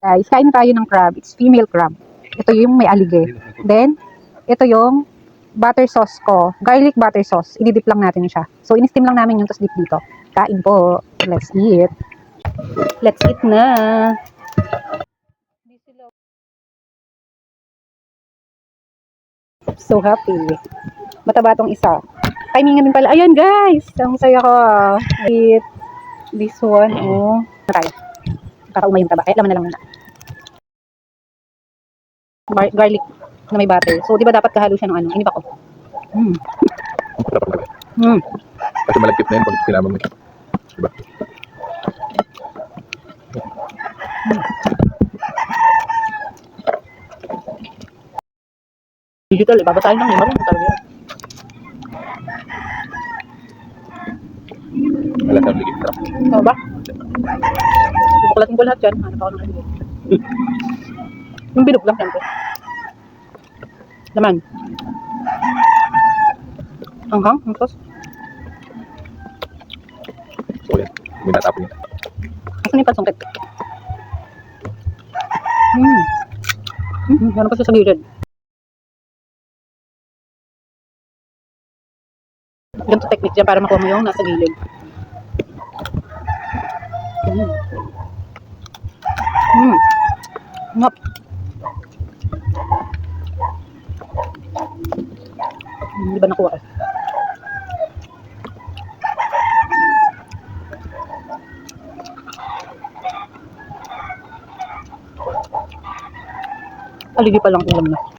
Guys, kain tayo ng crab. It's female crab. Ito yung may alige. Then, ito yung butter sauce ko. Garlic butter sauce. Ididip lang natin siya. So, in-steam lang namin yung tapos dip dito. Kain po. Let's eat. Let's eat na. So happy. Mataba tong isa. Timingan din pala. Ayan guys. Ang saya ko. Eat this one. Oh. Tayo. Kakaumay yung taba. Kaya laman na lang muna. Garlic na may butter. So, di ba dapat kahalo siya ng ano? Inip ako. Kasi malagkit na yun pag sinama mo. Diba? Digital, babasahin lang. Marunong talaga yan. Wala sa ligit na. Oo ba? Bukulatin ko lahat yan. Hanap ako ng aligid. Yung bilog lang siyempre. Laman. Anghang? Ang sauce? So yan, hindi natapon yun. Asan yung pansungkit? Meron pa siya sa gilid. Ganito technique dyan para makuha mo yung nasa gilid. Ngap. Di ba nakuha eh? Aligi pa lang ulam na.